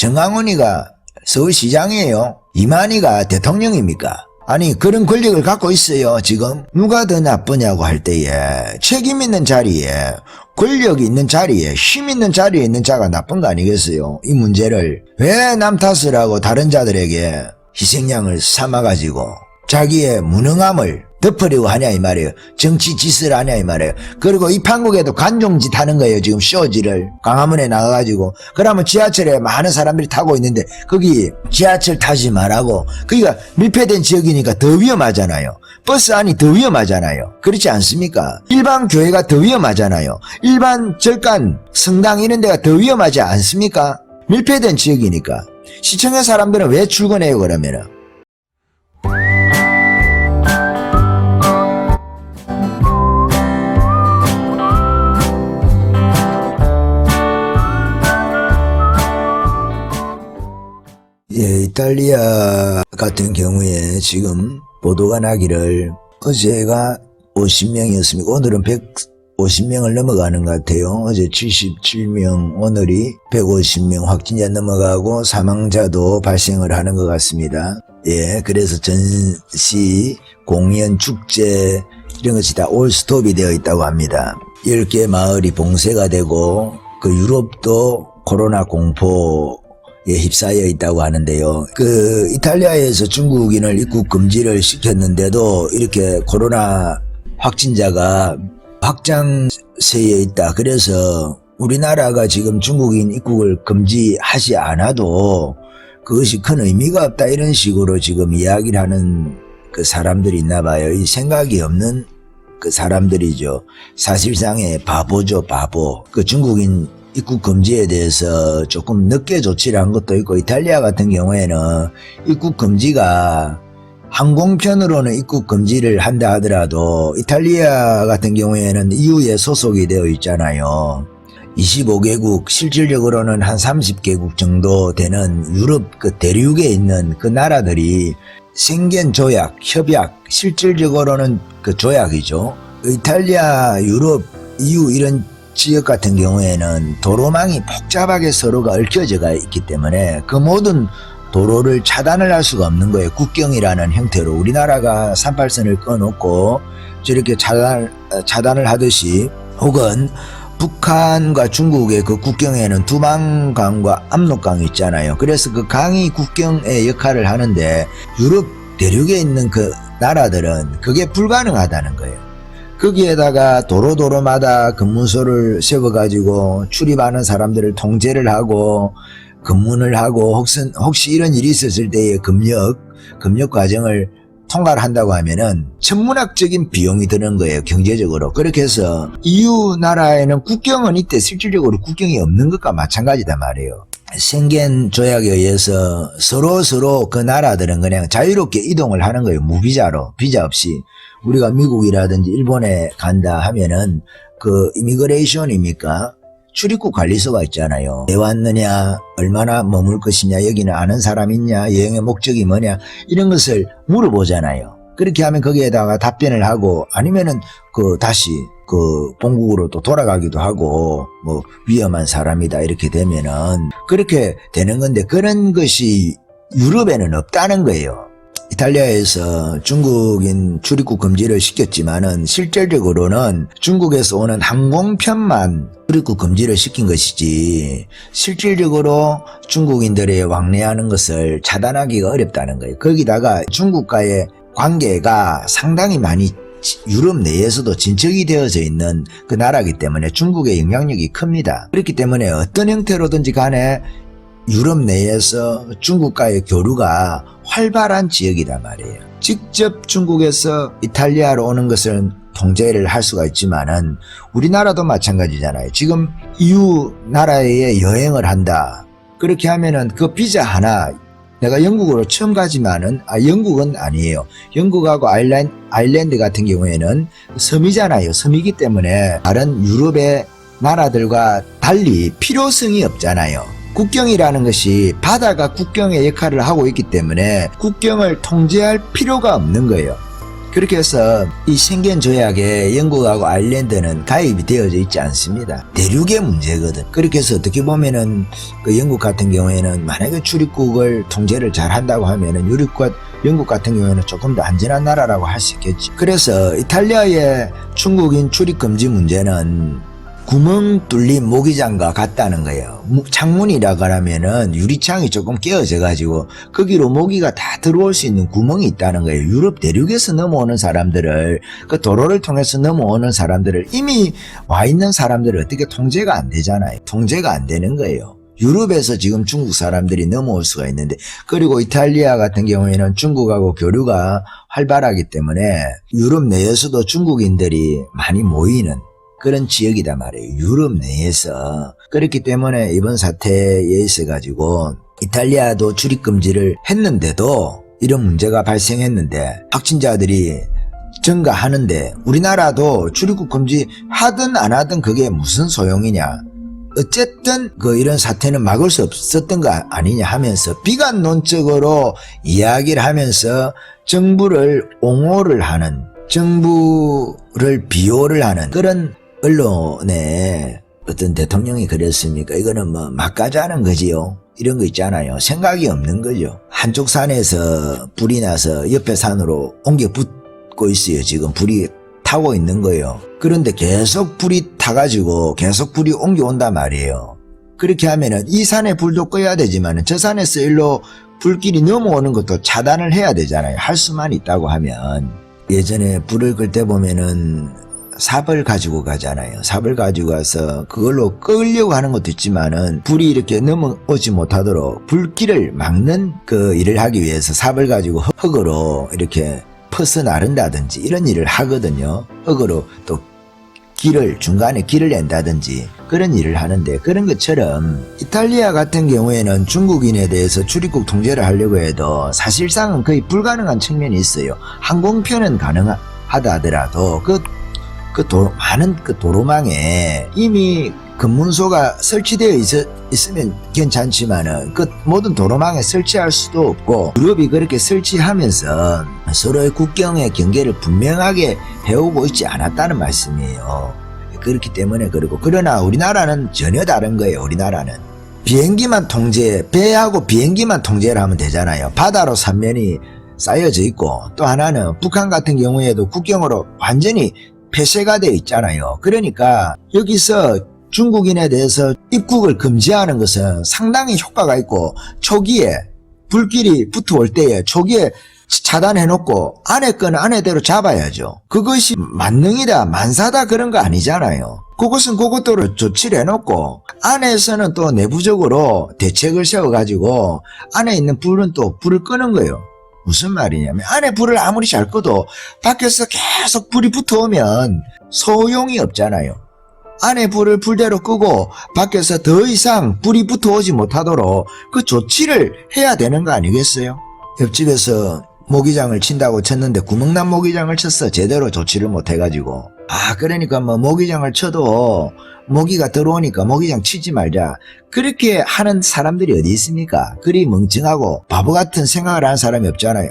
정강훈이가 서울시장이에요. 이만희가 대통령입니까? 아니 그런 권력을 갖고 있어요. 지금 누가 더 나쁘냐고 할 때에 책임 있는 자리에 권력이 있는 자리에 힘 있는 자리에 있는 자가 나쁜 거 아니겠어요? 이 문제를 왜 남 탓을 하고 다른 자들에게 희생양을 삼아가지고 자기의 무능함을 덮으려고 하냐 이 말이에요. 정치 짓을 하냐 이 말이에요. 그리고 이 판국에도 관종짓 하는 거예요. 지금 쇼지를 광화문에 나가가지고. 그러면 지하철에 많은 사람들이 타고 있는데 거기 지하철 타지 말라고. 거기가 밀폐된 지역이니까 더 위험하잖아요. 버스 안이 더 위험하잖아요. 그렇지 않습니까? 일반 교회가 더 위험하잖아요. 일반 절간 성당 이런 데가 더 위험하지 않습니까? 밀폐된 지역이니까. 시청의 사람들은 왜 출근해요 그러면은? 예, 이탈리아 같은 경우에 지금 보도가 나기를 어제가 50명이었습니다. 오늘은 150명을 넘어가는 것 같아요. 어제 77명, 오늘이 150명 확진자 넘어가고 사망자도 발생을 하는 것 같습니다. 예, 그래서 전시, 공연, 축제 이런 것이 다 올스톱이 되어 있다고 합니다. 10개 마을이 봉쇄가 되고 그 유럽도 코로나 공포 예, 휩싸여 있다고 하는데요. 그 이탈리아에서 중국인을 입국 금지를 시켰는데도 이렇게 코로나 확진자가 확장세에 있다. 그래서 우리나라가 지금 중국인 입국을 금지하지 않아도 그것이 큰 의미가 없다 이런 식으로 지금 이야기를 하는 그 사람들이 있나 봐요. 이 생각이 없는 그 사람들이죠. 사실상의 바보죠, 바보. 그 중국인 입국 금지에 대해서 조금 늦게 조치를 한 것도 있고, 이탈리아 같은 경우에는 입국 금지가 항공편으로는 입국 금지를 한다 하더라도 이탈리아 같은 경우에는 EU에 소속이 되어 있잖아요. 25개국, 실질적으로는 한 30개국 정도 되는 유럽 그 대륙에 있는 그 나라들이 생겐 조약, 협약, 실질적으로는 그 조약이죠. 이탈리아, 유럽, EU 이런 지역 같은 경우에는 도로망이 복잡하게 서로가 얽혀져 있기 때문에 그 모든 도로를 차단을 할 수가 없는 거예요. 국경이라는 형태로 우리나라가 38선을 꺼놓고 저렇게 차단을 하듯이, 혹은 북한과 중국의 그 국경에는 두만강과 압록강이 있잖아요. 그래서 그 강이 국경의 역할을 하는데 유럽 대륙에 있는 그 나라들은 그게 불가능하다는 거예요. 거기에다가 도로마다 근무소를 세워가지고 출입하는 사람들을 통제를 하고 근무를 하고 혹시 이런 일이 있었을 때의 검역 과정을 통과를 한다고 하면은 천문학적인 비용이 드는 거예요, 경제적으로. 그렇게 해서 EU 나라에는 국경은 이때 실질적으로 국경이 없는 것과 마찬가지단 말이에요. 생겐 조약에 의해서 서로 그 나라들은 그냥 자유롭게 이동을 하는 거예요, 무비자로, 비자 없이. 우리가 미국이라든지 일본에 간다 하면은 그 이미그레이션입니까? 출입국 관리소가 있잖아요. 왜 왔느냐, 얼마나 머물 것이냐, 여기는 아는 사람 있냐, 여행의 목적이 뭐냐, 이런 것을 물어보잖아요. 그렇게 하면 거기에다가 답변을 하고, 아니면은 다시 본국으로 또 돌아가기도 하고, 위험한 사람이다 이렇게 되면은 그렇게 되는 건데, 그런 것이 유럽에는 없다는 거예요. 이탈리아에서 중국인 출입국 금지를 시켰지만은 실질적으로는 중국에서 오는 항공편만 출입국 금지를 시킨 것이지, 실질적으로 중국인들의 왕래하는 것을 차단하기가 어렵다는 거예요. 거기다가 중국과의 관계가 상당히 많이 유럽 내에서도 진척이 되어져 있는 그 나라이기 때문에 중국의 영향력이 큽니다. 그렇기 때문에 어떤 형태로든지 간에 유럽 내에서 중국과의 교류가 활발한 지역이란 말이에요. 직접 중국에서 이탈리아로 오는 것은 통제를 할 수가 있지만은 우리나라도 마찬가지잖아요. 지금 EU 나라에 여행을 한다. 그렇게 하면은 그 비자 하나, 내가 영국으로 처음 가지만은, 영국은 아니에요. 영국하고 아일랜드 같은 경우에는 섬이잖아요. 섬이기 때문에 다른 유럽의 나라들과 달리 필요성이 없잖아요. 국경이라는 것이 바다가 국경의 역할을 하고 있기 때문에 국경을 통제할 필요가 없는 거예요. 그렇게 해서 이 신겐 조약에 영국하고 아일랜드는 가입이 되어져 있지 않습니다. 대륙의 문제거든. 그렇게 해서 어떻게 보면은 그 영국 같은 경우에는 만약에 출입국을 통제를 잘 한다고 하면은 영국 같은 경우에는 조금 더 안전한 나라라고 할 수 있겠지. 그래서 이탈리아의 중국인 출입 금지 문제는 구멍 뚫린 모기장과 같다는 거예요. 창문이라고 하면은 유리창이 조금 깨어져 가지고 거기로 모기가 다 들어올 수 있는 구멍이 있다는 거예요. 유럽 대륙에서 넘어오는 사람들을, 그 도로를 통해서 넘어오는 사람들을, 이미 와 있는 사람들을 어떻게 통제가 안 되잖아요. 통제가 안 되는 거예요. 유럽에서 지금 중국 사람들이 넘어올 수가 있는데, 그리고 이탈리아 같은 경우에는 중국하고 교류가 활발하기 때문에 유럽 내에서도 중국인들이 많이 모이는 그런 지역이다 말이에요. 유럽 내에서. 그렇기 때문에 이번 사태에 있어 가지고 이탈리아도 출입금지를 했는데도 이런 문제가 발생했는데 확진자들이 증가하는데 우리나라도 출입국 금지 하든 안 하든 그게 무슨 소용이냐. 어쨌든 이런 사태는 막을 수 없었던 거 아니냐 하면서 비관론적으로 이야기를 하면서 정부를 옹호를 하는, 정부를 비호를 하는 그런 언론에 어떤 대통령이 그랬습니까? 이거는 뭐 막가자는 거지요. 이런 거 있잖아요. 생각이 없는 거죠. 한쪽 산에서 불이 나서 옆에 산으로 옮겨 붙고 있어요. 지금 불이 타고 있는 거예요. 그런데 계속 불이 타가지고 계속 불이 옮겨온단 말이에요. 그렇게 하면은 이 산에 불도 꺼야 되지만 저 산에서 일로 불길이 넘어오는 것도 차단을 해야 되잖아요. 할 수만 있다고 하면. 예전에 불을 끌 때 보면은 삽을 가지고 가잖아요. 삽을 가지고 가서 그걸로 끌려고 하는 것도 있지만은 불이 이렇게 넘어오지 못하도록 불길을 막는 그 일을 하기 위해서 삽을 가지고 흙으로 이렇게 퍼서 나른다든지 이런 일을 하거든요. 흙으로 또 중간에 길을 낸다든지 그런 일을 하는데, 그런 것처럼 이탈리아 같은 경우에는 중국인에 대해서 출입국 통제를 하려고 해도 사실상은 거의 불가능한 측면이 있어요. 항공편은 가능하다 하더라도 많은 도로망에 이미 검문소가 설치되어 있으면 괜찮지만은 모든 도로망에 설치할 수도 없고, 유럽이 그렇게 설치하면서 서로의 국경의 경계를 분명하게 해오고 있지 않았다는 말씀이에요. 그렇기 때문에 그러나 우리나라는 전혀 다른 거예요. 우리나라는 배하고 비행기만 통제를 하면 되잖아요. 바다로 삼면이 쌓여져 있고, 또 하나는 북한 같은 경우에도 국경으로 완전히 폐쇄가 되어 있잖아요. 그러니까 여기서 중국인에 대해서 입국을 금지하는 것은 상당히 효과가 있고, 초기에 불길이 붙어올 때에 초기에 차단해놓고 안에 건 안에대로 잡아야죠. 그것이 만능이다 만사다 그런 거 아니잖아요. 그것은 그것대로 조치를 해놓고 안에서는 또 내부적으로 대책을 세워가지고 안에 있는 불은 또 불을 끄는 거예요. 무슨 말이냐면 안에 불을 아무리 잘 꺼도 밖에서 계속 불이 붙어오면 소용이 없잖아요. 안에 불을 불대로 끄고 밖에서 더 이상 불이 붙어오지 못하도록 그 조치를 해야 되는 거 아니겠어요? 옆집에서 모기장을 친다고 쳤는데 구멍난 모기장을 쳤어. 제대로 조치를 못해가지고. 그러니까 뭐 모기장을 쳐도 모기가 들어오니까 모기장 치지 말자. 그렇게 하는 사람들이 어디 있습니까? 그리 멍청하고 바보 같은 생각을 하는 사람이 없잖아요.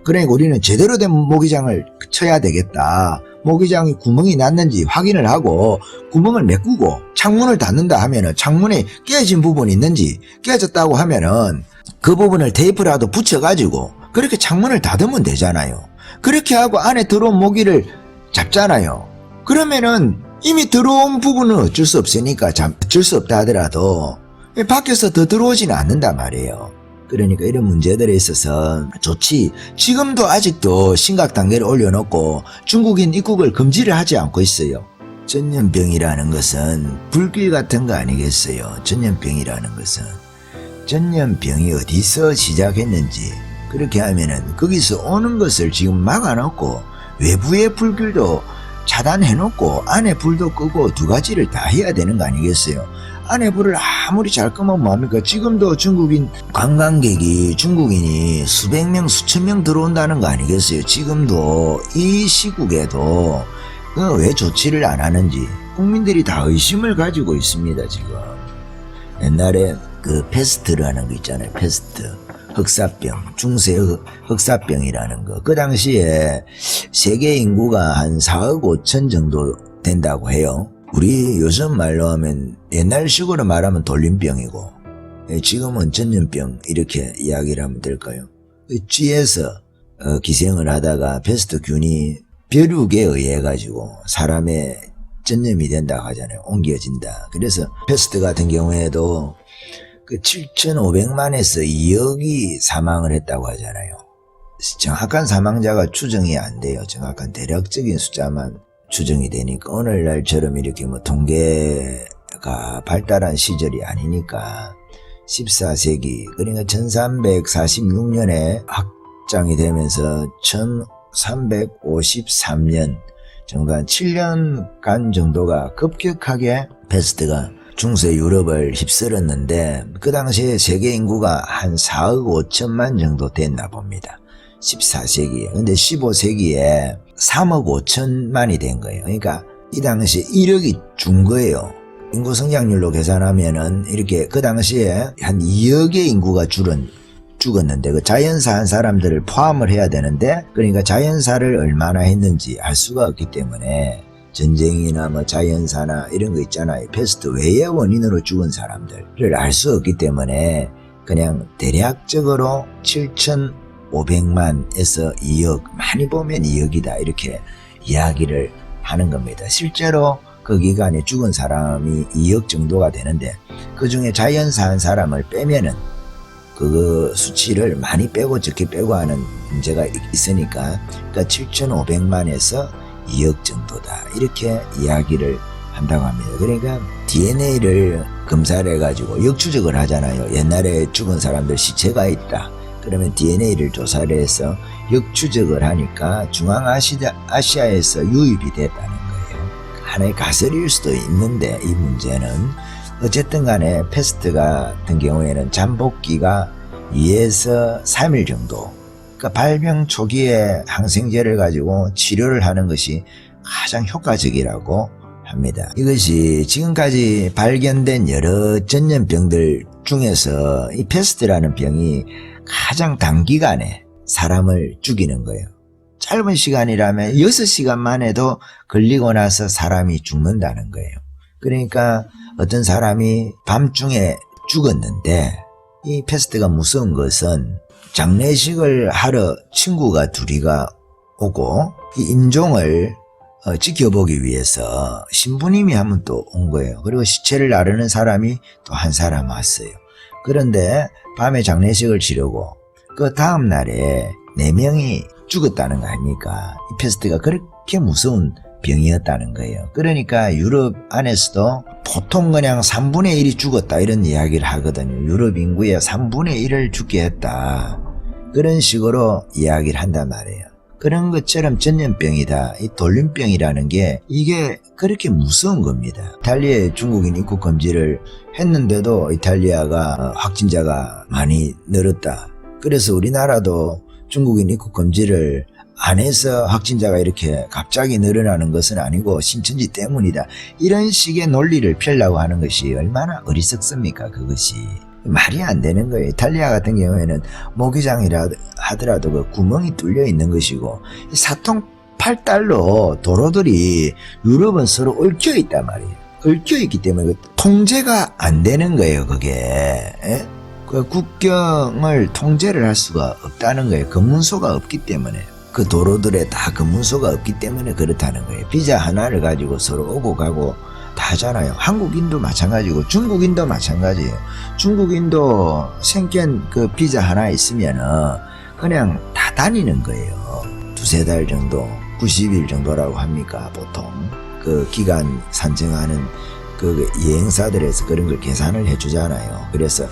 그러니까 우리는 제대로 된 모기장을 쳐야 되겠다. 모기장이 구멍이 났는지 확인을 하고 구멍을 메꾸고 창문을 닫는다 하면은 창문에 깨진 부분이 있는지, 깨졌다고 하면은 그 부분을 테이프라도 붙여가지고 그렇게 창문을 닫으면 되잖아요. 그렇게 하고 안에 들어온 모기를 잡잖아요. 그러면은 이미 들어온 부분은 어쩔 수 없으니까 어쩔 수 없다 하더라도 밖에서 더 들어오지는 않는단 말이에요. 그러니까 이런 문제들에 있어서 지금도 아직도 심각 단계를 올려놓고 중국인 입국을 금지를 하지 않고 있어요. 전염병이라는 것은 불길 같은 거 아니겠어요? 전염병이라는 것은 전염병이 어디서 시작했는지, 그렇게 하면은 거기서 오는 것을 지금 막아놓고 외부의 불길도 차단해놓고 안에 불도 끄고 두 가지를 다 해야 되는 거 아니겠어요? 안에 불을 아무리 잘 끄면 뭐합니까? 지금도 중국인이 수백 명 수천 명 들어온다는 거 아니겠어요? 지금도 이 시국에도 왜 조치를 안 하는지 국민들이 다 의심을 가지고 있습니다. 지금 옛날에 그 패스트라는 거 있잖아요. 패스트. 흑사병, 중세 흑사병이라는 거. 그 당시에 세계 인구가 한 4억 5천 정도 된다고 해요. 우리 요즘 말로 하면 옛날식으로 말하면 돌림병이고 지금은 전염병 이렇게 이야기를 하면 될까요? 쥐에서 기생을 하다가 패스트균이 벼룩에 의해 가지고 사람의 전염이 된다고 하잖아요. 옮겨진다. 그래서 패스트 같은 경우에도 그 7,500만에서 2억이 사망을 했다고 하잖아요. 정확한 사망자가 추정이 안 돼요. 정확한 대략적인 숫자만 추정이 되니까 오늘날처럼 이렇게 뭐 통계가 발달한 시절이 아니니까 14세기 그러니까 1346년에 확장이 되면서 1353년 정도 한 7년간 정도가 급격하게 패스트가 중세 유럽을 휩쓸었는데 그 당시에 세계 인구가 한 4억 5천만 정도 됐나 봅니다. 14세기에. 근데 15세기에 3억 5천만이 된 거예요. 그러니까 이 당시에 1억이 준 거예요. 인구 성장률로 계산하면은 이렇게 그 당시에 한 2억의 인구가 죽었는데 그 자연사 한 사람들을 포함을 해야 되는데 그러니까 자연사를 얼마나 했는지 알 수가 없기 때문에 전쟁이나 뭐 자연사나 이런 거 있잖아요. 패스트 외의 원인으로 죽은 사람들을 알 수 없기 때문에 그냥 대략적으로 7,500만에서 2억 많이 보면 2억이다 이렇게 이야기를 하는 겁니다. 실제로 그 기간에 죽은 사람이 2억 정도가 되는데 그 중에 자연사 한 사람을 빼면은 그 수치를 많이 빼고 적게 빼고 하는 문제가 있으니까 그러니까 7,500만에서 2억 정도다 이렇게 이야기를 한다고 합니다. 그러니까 DNA를 검사를 해가지고 역추적을 하잖아요. 옛날에 죽은 사람들 시체가 있다. 그러면 DNA를 조사를 해서 역추적을 하니까 중앙아시아에서 유입이 됐다는 거예요. 하나의 가설일 수도 있는데 이 문제는 어쨌든 간에 패스트 같은 경우에는 잠복기가 2에서 3일 정도 그러니까 발병 초기에 항생제를 가지고 치료를 하는 것이 가장 효과적이라고 합니다. 이것이 지금까지 발견된 여러 전염병들 중에서 이 패스트라는 병이 가장 단기간에 사람을 죽이는 거예요. 짧은 시간이라면 6시간만 해도 걸리고 나서 사람이 죽는다는 거예요. 그러니까 어떤 사람이 밤중에 죽었는데 이 패스트가 무서운 것은 장례식을 하러 친구가 둘이가 오고 이 임종을 지켜보기 위해서 신부님이 한 번 또 온 거예요. 그리고 시체를 나르는 사람이 또 한 사람 왔어요. 그런데 밤에 장례식을 치르고 그 다음 날에 4명이 죽었다는 거 아닙니까? 이 패스트가 그렇게 무서운 병이었다는 거예요. 그러니까 유럽 안에서도 보통 그냥 3분의 1이 죽었다 이런 이야기를 하거든요. 유럽 인구의 3분의 1을 죽게 했다. 그런 식으로 이야기를 한단 말이에요. 그런 것처럼 전염병이다. 이 돌림병이라는 게 이게 그렇게 무서운 겁니다. 이탈리아에 중국인 입국 금지를 했는데도 이탈리아가 확진자가 많이 늘었다. 그래서 우리나라도 중국인 입국 금지를 안 해서 확진자가 이렇게 갑자기 늘어나는 것은 아니고 신천지 때문이다. 이런 식의 논리를 펴려고 하는 것이 얼마나 어리석습니까? 그것이. 말이 안 되는 거예요. 이탈리아 같은 경우에는 모기장이라 하더라도 그 구멍이 뚫려 있는 것이고 사통팔달로 도로들이 유럽은 서로 얽혀 있단 말이에요. 얽혀 있기 때문에 통제가 안 되는 거예요. 그게. 에? 그 국경을 통제를 할 수가 없다는 거예요. 검문소가 없기 때문에. 그 도로들에 다 검문소가 없기 때문에 그렇다는 거예요. 비자 하나를 가지고 서로 오고 가고 다 하잖아요. 한국인도 마찬가지고 중국인도 마찬가지예요. 중국인도 생견 그 비자 하나 있으면은 그냥 다 다니는 거예요. 2-3달 정도, 90일 정도라고 합니까 보통. 그 기간 산정하는 그 여행사들에서 그런 걸 계산을 해주잖아요. 그래서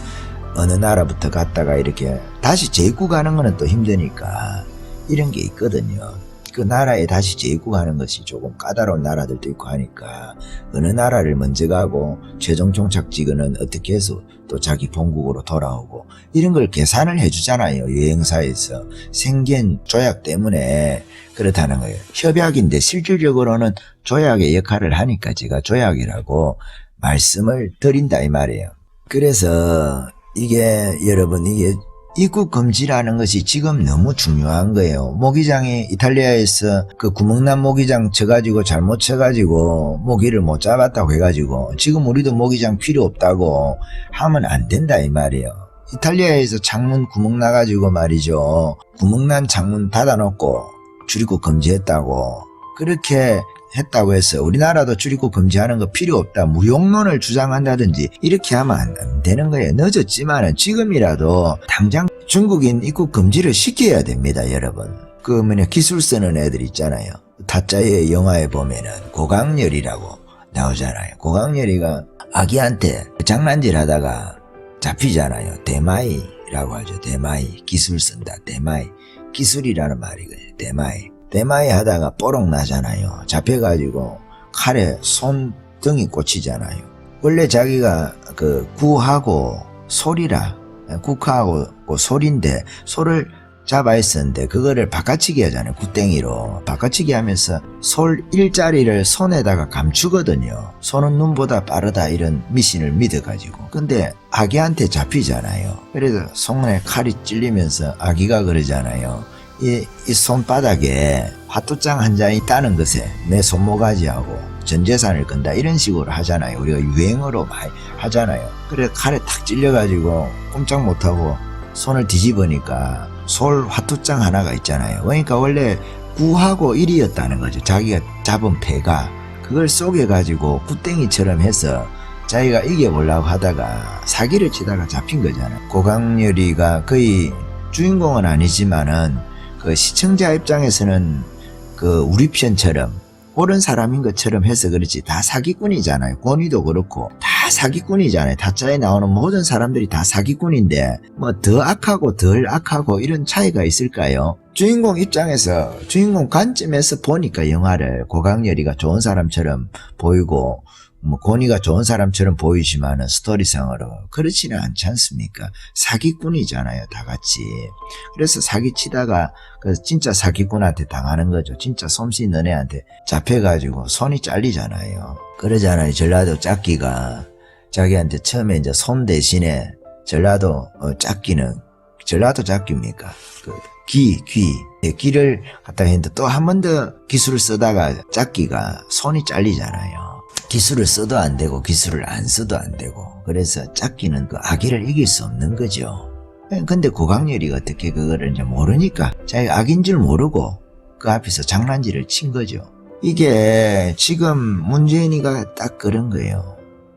어느 나라부터 갔다가 이렇게 다시 재입국하는 거는 또 힘드니까 이런 게 있거든요. 그 나라에 다시 재입국하는 것이 조금 까다로운 나라들도 있고 하니까 어느 나라를 먼저 가고 최종 종착지는 어떻게 해서 또 자기 본국으로 돌아오고 이런 걸 계산을 해주잖아요. 여행사에서 생긴 조약 때문에 그렇다는 거예요. 협약인데 실질적으로는 조약의 역할을 하니까 제가 조약이라고 말씀을 드린다 이 말이에요. 그래서 이게 여러분 이게 입국 금지라는 것이 지금 너무 중요한 거예요. 모기장이 이탈리아에서 그 구멍난 모기장 쳐가지고 잘못 쳐가지고 모기를 못 잡았다고 해가지고 지금 우리도 모기장 필요 없다고 하면 안 된다 이 말이에요. 이탈리아에서 창문 구멍 나가지고 말이죠. 구멍난 창문 닫아놓고 출입국 금지했다고 그렇게 했다고 해서 우리나라도 출입국 금지하는 거 필요 없다 무용론을 주장한다든지 이렇게 하면 안 되는 거예요. 늦었지만 지금이라도 당장 중국인 입국 금지를 시켜야 됩니다. 여러분 그 기술 쓰는 애들 있잖아요. 타짜의 영화에 보면은 고강렬이라고 나오잖아요. 고강렬이가 아기한테 장난질 하다가 잡히잖아요. 대마이라고 하죠. 대마이 기술 쓴다. 대마이 기술이라는 말이거든요. 대마이 하다가 뽀록 나잖아요. 잡혀가지고 칼에 손등이 꽂히잖아요. 원래 자기가 그 구하고 소리라 국하고 소리인데 소를 잡아 있었는데 그거를 바꿔치기 하잖아요. 굿땡이로 바꿔치기 하면서 솔 일자리를 손에다가 감추거든요. 손은 눈보다 빠르다 이런 미신을 믿어가지고. 근데 아기한테 잡히잖아요. 그래서 손에 칼이 찔리면서 아기가 그러잖아요. 이 손바닥에 화투장 한 장이 있다는 것에 내 손모가지하고 전 재산을 건다 이런 식으로 하잖아요. 우리가 유행어로 많이 하잖아요. 그래 칼에 탁 찔려가지고 꼼짝 못하고 손을 뒤집으니까 솔 화투장 하나가 있잖아요. 그러니까 원래 9하고 1이었다는 거죠. 자기가 잡은 패가 그걸 쏘개가지고 굿땡이처럼 해서 자기가 이겨보려고 하다가 사기를 치다가 잡힌 거잖아요. 고강렬이가 거의 주인공은 아니지만은 그 시청자 입장에서는 그 우리 편처럼 옳은 사람인 것처럼 해서 그렇지 다 사기꾼이잖아요. 권위도 그렇고 다 사기꾼이잖아요. 타짜에 나오는 모든 사람들이 다 사기꾼인데 뭐 더 악하고 덜 악하고 이런 차이가 있을까요? 주인공 입장에서 주인공 관점에서 보니까 영화를 고강렬이가 좋은 사람처럼 보이고 뭐 권위가 좋은 사람처럼 보이지만은 스토리상으로 그렇지는 않지 않습니까? 사기꾼이잖아요, 다 같이. 그래서 사기치다가 그 진짜 사기꾼한테 당하는 거죠. 진짜 솜씨 너네한테 잡혀가지고 손이 잘리잖아요. 그러잖아요. 전라도 짝기가 자기한테 처음에 이제 손 대신에 전라도 짝기는 전라도 짝기입니까? 그 귀를 갖다 했는데 또 한 번 더 기술을 쓰다가 짝기가 손이 잘리잖아요. 기술을 써도 안 되고 기술을 안 써도 안 되고 그래서 짝기는 그 아기를 이길 수 없는 거죠. 근데 고강렬이가 어떻게 그거를 이제 모르니까 자기가 악인 줄 모르고 그 앞에서 장난질을 친 거죠. 이게 지금 문재인이가 딱 그런 거예요.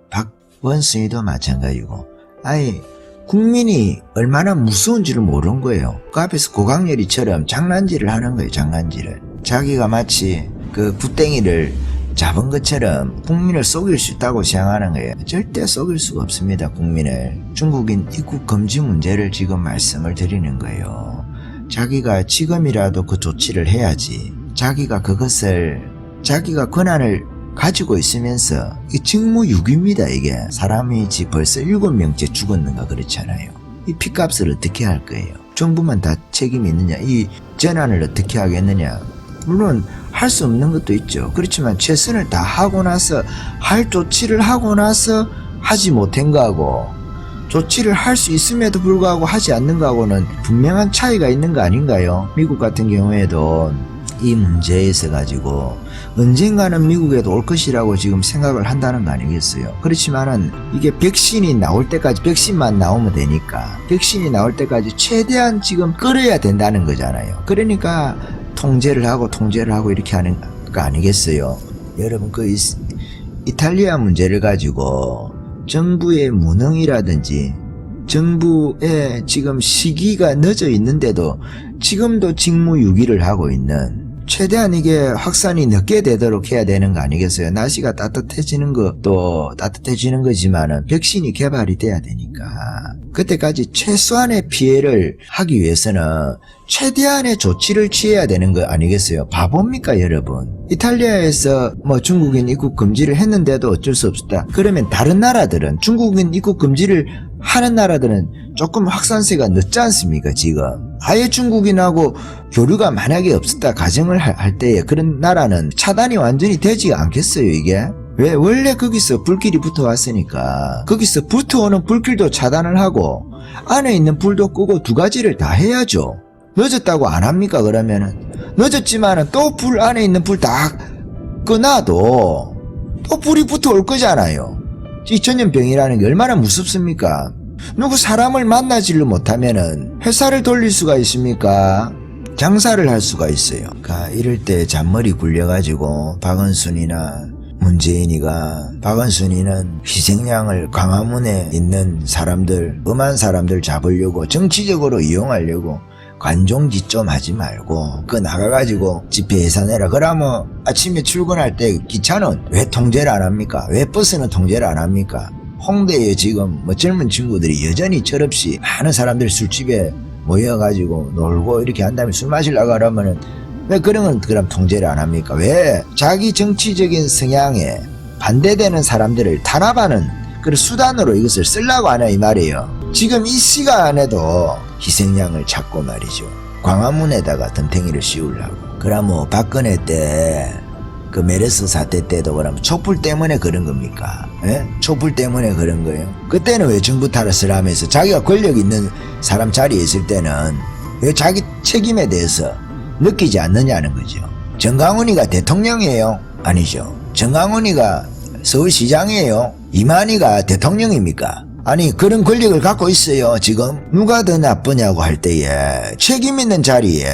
박원순이도 마찬가지고 아니 국민이 얼마나 무서운지를 모르는 거예요. 그 앞에서 고강렬이처럼 장난질을 하는 거예요. 장난질을. 자기가 마치 그 굿땡이를 잡은 것처럼 국민을 속일 수 있다고 생각하는 거예요. 절대 속일 수가 없습니다. 국민을. 중국인 입국 금지 문제를 지금 말씀을 드리는 거예요. 자기가 지금이라도 그 조치를 해야지. 자기가 그것을 자기가 권한을 가지고 있으면서 이 직무유기입니다. 이게 사람이 벌써 7명째 죽었는가 그렇잖아요. 이 피값을 어떻게 할 거예요? 정부만 다 책임이 있느냐? 이 전환을 어떻게 하겠느냐? 물론 할 수 없는 것도 있죠. 그렇지만 최선을 다 하고 나서 할 조치를 하고 나서 하지 못한 거하고 조치를 할 수 있음에도 불구하고 하지 않는 거하고는 분명한 차이가 있는 거 아닌가요? 미국 같은 경우에도 이 문제에 있어 가지고 언젠가는 미국에도 올 것이라고 지금 생각을 한다는 거 아니겠어요? 그렇지만은 이게 백신이 나올 때까지 백신만 나오면 되니까 백신이 나올 때까지 최대한 지금 끌어야 된다는 거잖아요. 그러니까 통제를 하고 이렇게 하는 거 아니겠어요? 여러분 그 이탈리아 문제를 가지고 정부의 무능이라든지 정부의 지금 시기가 늦어 있는데도 지금도 직무유기를 하고 있는 최대한 이게 확산이 늦게 되도록 해야 되는 거 아니겠어요? 날씨가 따뜻해지는 것도 따뜻해지는 거지만은 백신이 개발이 돼야 되니까 그때까지 최소한의 피해를 하기 위해서는 최대한의 조치를 취해야 되는 거 아니겠어요? 바보입니까 여러분? 이탈리아에서 뭐 중국인 입국 금지를 했는데도 어쩔 수 없었다. 그러면 다른 나라들은 중국인 입국 금지를 하는 나라들은 조금 확산세가 늦지 않습니까 지금? 아예 중국인하고 교류가 만약에 없었다 가정을 할 때에 그런 나라는 차단이 완전히 되지 않겠어요 이게? 왜? 원래 거기서 불길이 붙어왔으니까 거기서 붙어오는 불길도 차단을 하고 안에 있는 불도 끄고 두 가지를 다 해야죠. 늦었다고 안 합니까? 그러면은 늦었지만은 또 불 안에 있는 불 다 끄놔도 또 불이 붙어올 거잖아요. 이 전염병이라는 게 얼마나 무섭습니까? 누구 사람을 만나지를 못하면은 회사를 돌릴 수가 있습니까? 장사를 할 수가 있어요. 그러니까 이럴 때 잔머리 굴려가지고 박원순이나 문재인이가, 박원순이는 희생양을 광화문에 있는 사람들, 엄한 사람들 잡으려고 정치적으로 이용하려고 관종짓 좀 하지 말고 그 나가가지고 집회 예산해라. 그러면 아침에 출근할 때 기차는 왜 통제를 안 합니까? 왜 버스는 통제를 안 합니까? 홍대에 지금 뭐 젊은 친구들이 여전히 철없이 많은 사람들 술집에 모여가지고 놀고 이렇게 한 다음에 술 마시려고 하면은 왜 그런 건 그럼 통제를 안 합니까? 왜 자기 정치적인 성향에 반대되는 사람들을 탄압하는 그런 수단으로 이것을 쓰려고 하냐 이 말이에요. 지금 이 시간에도 희생양을 찾고 말이죠. 광화문에다가 덤탱이를 씌우려고. 그러면 박근혜 때 그 메르스 사태 때도 그러면 촛불 때문에 그런 겁니까? 예? 촛불 때문에 그런 거예요. 그때는 왜 정부 탓을 하면서 자기가 권력 있는 사람 자리에 있을 때는 왜 자기 책임에 대해서 느끼지 않느냐는 거죠. 정강훈이가 대통령이에요? 아니죠. 정강훈이가 서울시장이에요? 이만희가 대통령입니까? 아니 그런 권력을 갖고 있어요. 지금 누가 더 나쁘냐고 할 때에 책임 있는 자리에,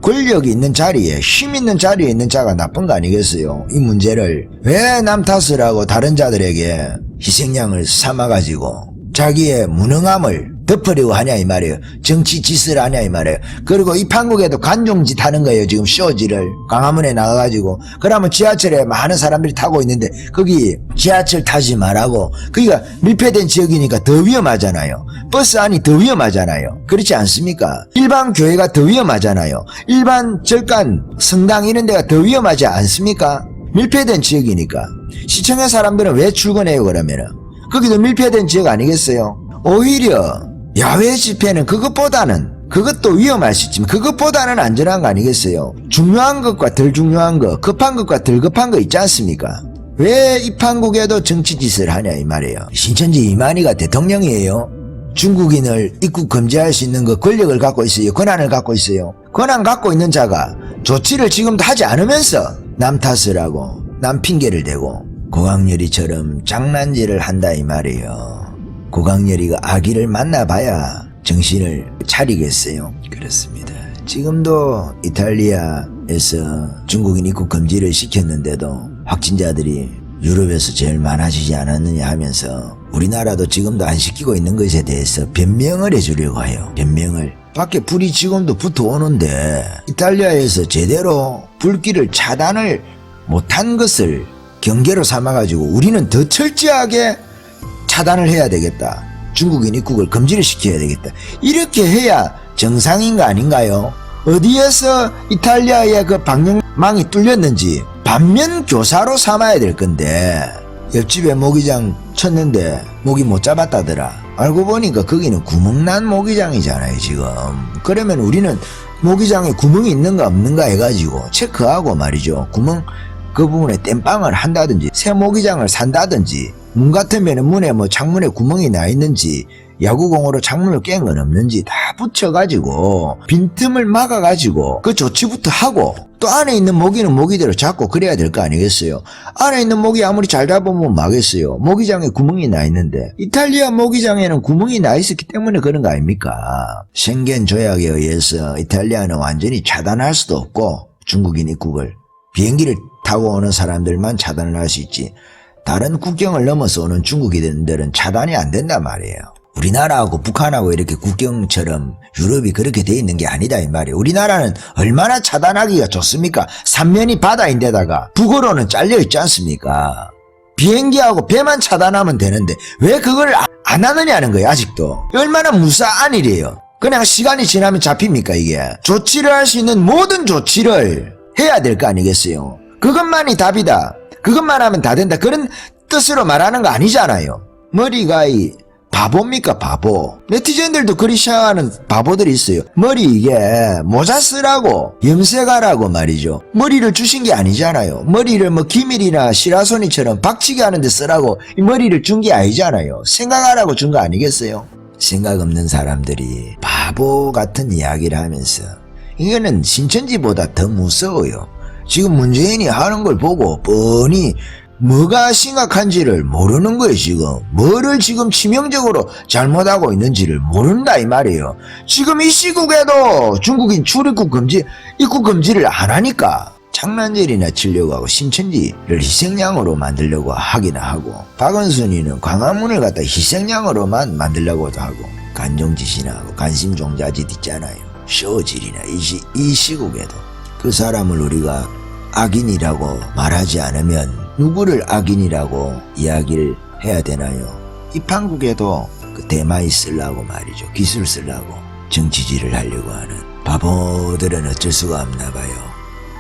권력이 있는 자리에, 힘 있는 자리에 있는 자가 나쁜 거 아니겠어요? 이 문제를 왜 남 탓을 하고 다른 자들에게 희생양을 삼아가지고 자기의 무능함을 덮으려고 하냐 이 말이에요. 정치 짓을 하냐 이 말이에요. 그리고 이 판국에도 관종짓 하는 거예요. 지금 쇼지를 광화문에 나가가지고. 그러면 지하철에 많은 사람들이 타고 있는데 거기 지하철 타지 말라고. 거기가 밀폐된 지역이니까 더 위험하잖아요. 버스 안이 더 위험하잖아요. 그렇지 않습니까? 일반 교회가 더 위험하잖아요. 일반 절간 성당 이런 데가 더 위험하지 않습니까? 밀폐된 지역이니까. 시청의 사람들은 왜 출근해요 그러면은? 거기도 밀폐된 지역 아니겠어요? 오히려 야외 집회는 그것도 위험할 수 있지만 그것보다는 안전한 거 아니겠어요? 중요한 것과 덜 중요한 거, 급한 것과 덜 급한 거 있지 않습니까? 왜 이 판국에도 정치짓을 하냐 이 말이에요. 신천지 이만희가 대통령이에요. 중국인을 입국 금지할 수 있는 그 권력을 갖고 있어요. 권한을 갖고 있어요. 권한 갖고 있는 자가 조치를 지금도 하지 않으면서 남 탓을 하고 남 핑계를 대고 고강렬이처럼 장난질을 한다 이 말이에요. 고강렬이가 아기를 만나봐야 정신을 차리겠어요. 그렇습니다. 지금도 이탈리아에서 중국인 입국 금지를 시켰는데도 확진자들이 유럽에서 제일 많아지지 않았느냐 하면서 우리나라도 지금도 안 시키고 있는 것에 대해서 변명을 해주려고 해요. 변명을. 밖에 불이 지금도 붙어오는데 이탈리아에서 제대로 불길을 차단을 못한 것을 경계로 삼아가지고 우리는 더 철저하게 차단을 해야 되겠다. 중국인 입국을 금지를 시켜야 되겠다. 이렇게 해야 정상인 거 아닌가요? 어디에서 이탈리아의 그 방역망이 뚫렸는지 반면 교사로 삼아야 될 건데 옆집에 모기장 쳤는데 모기 못 잡았다더라. 알고 보니까 거기는 구멍난 모기장이잖아요 지금. 그러면 우리는 모기장에 구멍이 있는가 없는가 해가지고 체크하고 말이죠. 구멍 그 부분에 땜빵을 한다든지 새 모기장을 산다든지 문 같으면 문에 뭐 창문에 구멍이 나 있는지 야구공으로 창문을 깬 건 없는지 다 붙여가지고 빈틈을 막아가지고 그 조치부터 하고 또 안에 있는 모기는 모기대로 잡고 그래야 될 거 아니겠어요. 안에 있는 모기 아무리 잘 잡으면 막겠어요. 모기장에 구멍이 나 있는데 이탈리아 모기장에는 구멍이 나 있었기 때문에 그런 거 아닙니까? 셴겐 조약에 의해서 이탈리아는 완전히 차단할 수도 없고 중국인 입국을 비행기를 타고 오는 사람들만 차단을 할 수 있지 다른 국경을 넘어서 오는 중국인들은 차단이 안 된단 말이에요. 우리나라하고 북한하고 이렇게 국경처럼 유럽이 그렇게 돼 있는 게 아니다 이 말이에요. 우리나라는 얼마나 차단하기가 좋습니까? 삼면이 바다인데다가 북으로는 잘려 있지 않습니까? 비행기하고 배만 차단하면 되는데 왜 그걸 안 하느냐는 거예요. 아직도 얼마나 무사한 일이에요. 그냥 시간이 지나면 잡힙니까 이게. 조치를 할 수 있는 모든 조치를 해야 될 거 아니겠어요. 그것만이 답이다. 그것만 하면 다 된다. 그런 뜻으로 말하는 거 아니잖아요. 머리가 바보입니까 바보? 네티즌들도 그리 생각하는 바보들이 있어요. 머리 이게 모자 쓰라고 염색하라고 말이죠. 머리를 주신 게 아니잖아요. 머리를 뭐 기밀이나 시라소니처럼 박치기 하는데 쓰라고 이 머리를 준 게 아니잖아요. 생각하라고 준 거 아니겠어요? 생각 없는 사람들이 바보 같은 이야기를 하면서 이거는 신천지보다 더 무서워요. 지금 문재인이 하는 걸 보고 뻔히 뭐가 심각한지를 모르는 거예요. 지금 뭐를 지금 치명적으로 잘못하고 있는지를 모른다 이 말이에요. 지금 이 시국에도 중국인 출입국 금지, 입국 금지를 안 하니까 장난질이나 치려고 하고 신천지를 희생양으로 만들려고 하긴 하고, 박원순이는 광화문을 갖다 희생양으로만 만들려고도 하고, 간종짓이나 하고 간심종자짓 있잖아요. 쇼질이나 이 시국에도 그 사람을 우리가 악인이라고 말하지 않으면 누구를 악인이라고 이야기를 해야 되나요? 이 판국에도 그 대마이 쓰려고 말이죠. 기술 쓰려고 정치질을 하려고 하는 바보들은 어쩔 수가 없나 봐요.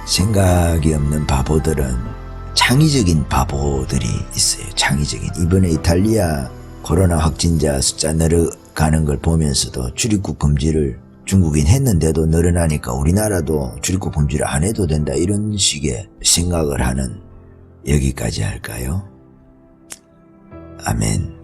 생각이 없는 바보들은 창의적인 바보들이 있어요. 창의적인. 이번에 이탈리아 코로나 확진자 숫자 늘어가는 걸 보면서도 출입국 금지를 중국인 했는데도 늘어나니까 우리나라도 출입국 금지를 안 해도 된다 이런 식의 생각을 하는, 여기까지 할까요? 아멘.